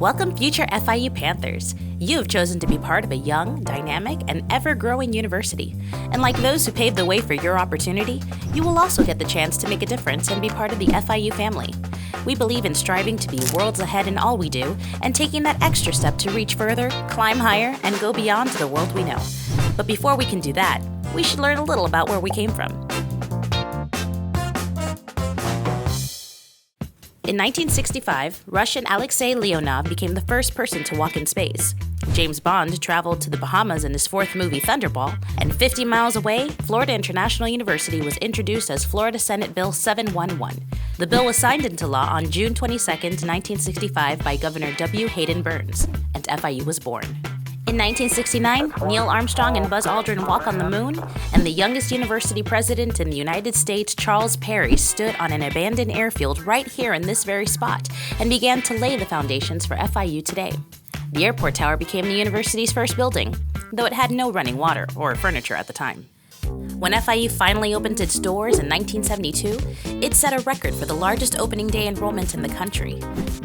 Welcome, future FIU Panthers. You have chosen to be part of a young, dynamic, and ever-growing university. And like those who paved the way for your opportunity, you will also get the chance to make a difference and be part of the FIU family. We believe in striving to be worlds ahead in all we do and taking that extra step to reach further, climb higher, and go beyond to the world we know. But before we can do that, we should learn a little about where we came from. In 1965, Russian Alexei Leonov became the first person to walk in space. James Bond traveled to the Bahamas in his fourth movie Thunderball, and 50 miles away, Florida International University was introduced as Florida Senate Bill 711. The bill was signed into law on June 22, 1965 by Governor W. Hayden Burns, and FIU was born. In 1969, Neil Armstrong and Buzz Aldrin walk on the moon, and the youngest university president in the United States, Charles Perry, stood on an abandoned airfield right here in this very spot and began to lay the foundations for FIU today. The airport tower became the university's first building, though it had no running water or furniture at the time. When FIU finally opened its doors in 1972, it set a record for the largest opening day enrollment in the country.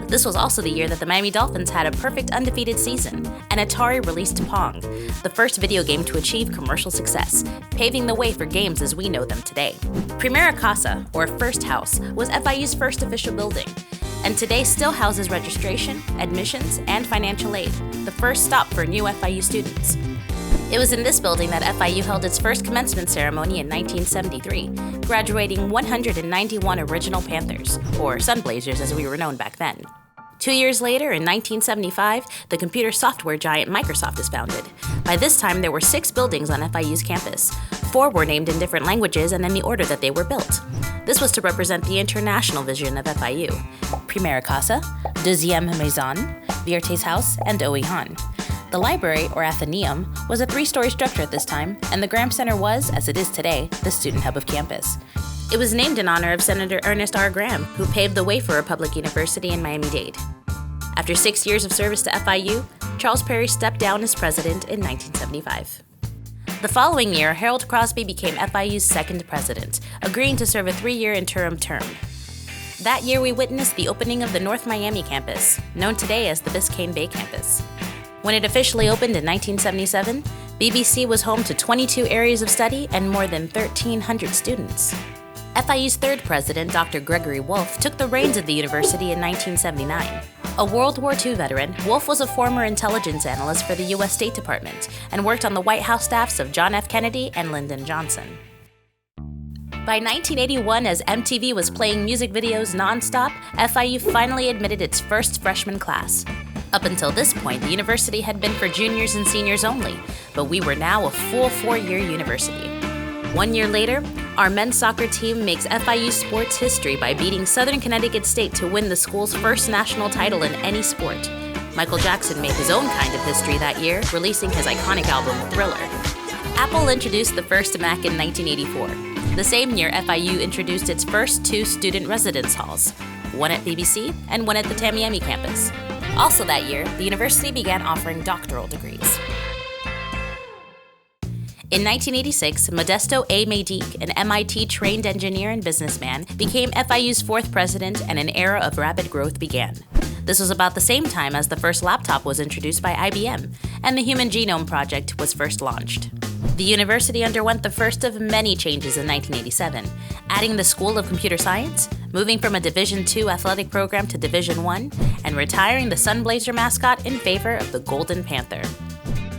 This was also the year that the Miami Dolphins had a perfect undefeated season, and Atari released Pong, the first video game to achieve commercial success, paving the way for games as we know them today. Primera Casa, or First House, was FIU's first official building, and today still houses registration, admissions, and financial aid, the first stop for new FIU students. It was in this building that FIU held its first commencement ceremony in 1973, graduating 191 original Panthers, or Sunblazers as we were known back then. 2 years later, in 1975, the computer software giant Microsoft is founded. By this time, there were 6 buildings on FIU's campus. 4 were named in different languages and in the order that they were built. This was to represent the international vision of FIU: Primera Casa, Deuxième Maison, Viertes House, and Oihan. The library, or Athenaeum, was a 3-story structure at this time, and the Graham Center was, as it is today, the student hub of campus. It was named in honor of Senator Ernest R. Graham, who paved the way for a public university in Miami-Dade. After 6 years of service to FIU, Charles Perry stepped down as president in 1975. The following year, Harold Crosby became FIU's second president, agreeing to serve a 3-year interim term. That year, we witnessed the opening of the North Miami campus, known today as the Biscayne Bay campus. When it officially opened in 1977, BBC was home to 22 areas of study and more than 1,300 students. FIU's third president, Dr. Gregory Wolfe, took the reins of the university in 1979. A World War II veteran, Wolfe was a former intelligence analyst for the U.S. State Department and worked on the White House staffs of John F. Kennedy and Lyndon Johnson. By 1981, as MTV was playing music videos nonstop, FIU finally admitted its first freshman class. Up until this point, the university had been for juniors and seniors only, but we were now a full 4-year university. 1 year later, our men's soccer team makes FIU sports history by beating Southern Connecticut State to win the school's first national title in any sport. Michael Jackson made his own kind of history that year, releasing his iconic album, Thriller. Apple introduced the first Mac in 1984. The same year, FIU introduced its first 2 student residence halls, one at BBC and one at the Tamiami campus. Also that year, the university began offering doctoral degrees. In 1986, Modesto A. Maydick, an MIT-trained engineer and businessman, became FIU's 4th president, and an era of rapid growth began. This was about the same time as the first laptop was introduced by IBM, and the Human Genome Project was first launched. The university underwent the first of many changes in 1987, adding the School of Computer Science, moving from a Division II athletic program to Division I, and retiring the Sunblazer mascot in favor of the Golden Panther.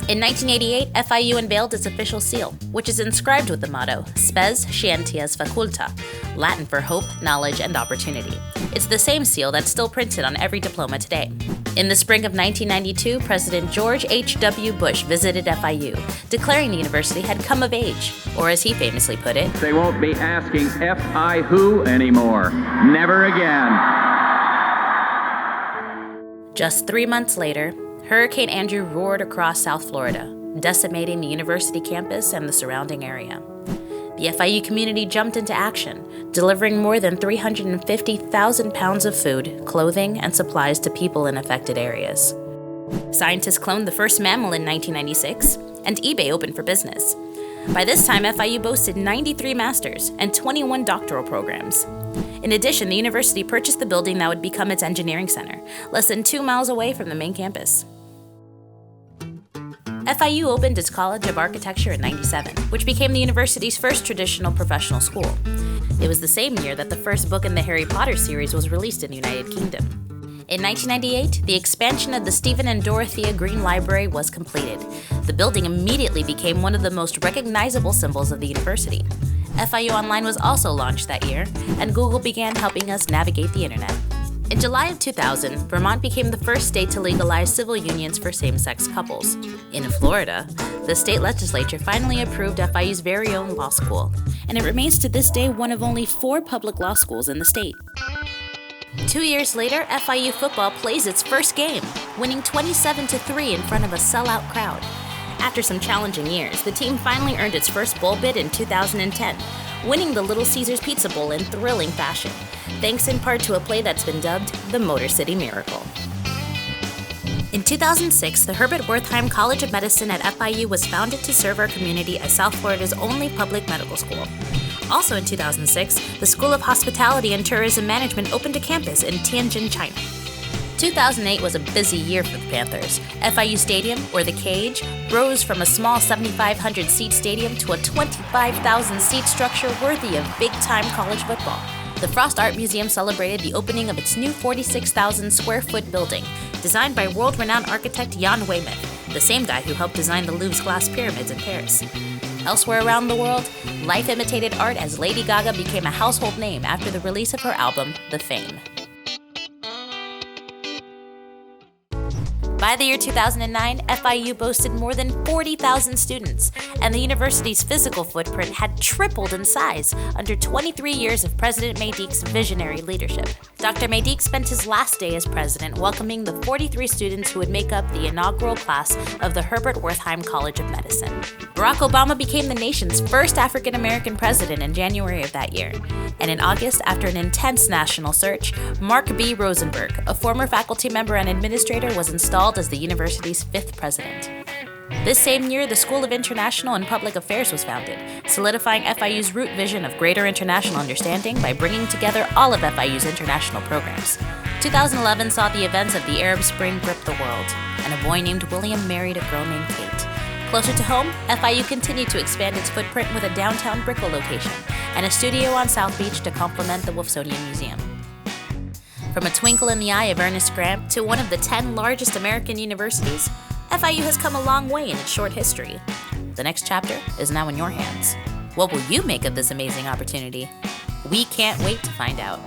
In 1988, FIU unveiled its official seal, which is inscribed with the motto, Spes Scientias Faculta, Latin for hope, knowledge, and opportunity. It's the same seal that's still printed on every diploma today. In the spring of 1992, President George H.W. Bush visited FIU, declaring the university had come of age, or as he famously put it, "They won't be asking F.I. who anymore. Never again." Just 3 months later, Hurricane Andrew roared across South Florida, decimating the university campus and the surrounding area. The FIU community jumped into action, delivering more than 350,000 pounds of food, clothing, and supplies to people in affected areas. Scientists cloned the first mammal in 1996, and eBay opened for business. By this time, FIU boasted 93 masters and 21 doctoral programs. In addition, the university purchased the building that would become its engineering center, less than 2 miles away from the main campus. FIU opened its College of Architecture in '97, which became the university's first traditional professional school. It was the same year that the first book in the Harry Potter series was released in the United Kingdom. In 1998, the expansion of the Stephen and Dorothea Green Library was completed. The building immediately became one of the most recognizable symbols of the university. FIU Online was also launched that year, and Google began helping us navigate the internet. In July of 2000, Vermont became the first state to legalize civil unions for same-sex couples. In Florida, the state legislature finally approved FIU's very own law school, and it remains to this day one of only 4 public law schools in the state. 2 years later, FIU football plays its first game, winning 27-3 in front of a sellout crowd. After some challenging years, the team finally earned its first bowl bid in 2010, winning the Little Caesars Pizza Bowl in thrilling fashion, thanks in part to a play that's been dubbed the Motor City Miracle. In 2006, the Herbert Wertheim College of Medicine at FIU was founded to serve our community as South Florida's only public medical school. Also in 2006, the School of Hospitality and Tourism Management opened a campus in Tianjin, China. 2008 was a busy year for the Panthers. FIU Stadium, or the Cage, rose from a small 7,500-seat stadium to a 25,000-seat structure worthy of big-time college football. The Frost Art Museum celebrated the opening of its new 46,000-square-foot building, designed by world-renowned architect Jan Weymouth, the same guy who helped design the Louvre's glass pyramids in Paris. Elsewhere around the world, life imitated art as Lady Gaga became a household name after the release of her album, The Fame. By the year 2009, FIU boasted more than 40,000 students, and the university's physical footprint had tripled in size under 23 years of President Maydiek's visionary leadership. Dr. Maydiek spent his last day as president welcoming the 43 students who would make up the inaugural class of the Herbert Wertheim College of Medicine. Barack Obama became the nation's first African-American president in January of that year. And in August, after an intense national search, Mark B. Rosenberg, a former faculty member and administrator, was installed as the university's 5th president. This same year, the School of International and Public Affairs was founded, solidifying FIU's root vision of greater international understanding by bringing together all of FIU's international programs. 2011 saw the events of the Arab Spring grip the world, and a boy named William married a girl named Kate. Closer to home, FIU continued to expand its footprint with a downtown Brickell location and a studio on South Beach to complement the Wolfsonian Museum. From a twinkle in the eye of Ernest Grant to one of the 10 largest American universities, FIU has come a long way in its short history. The next chapter is now in your hands. What will you make of this amazing opportunity? We can't wait to find out.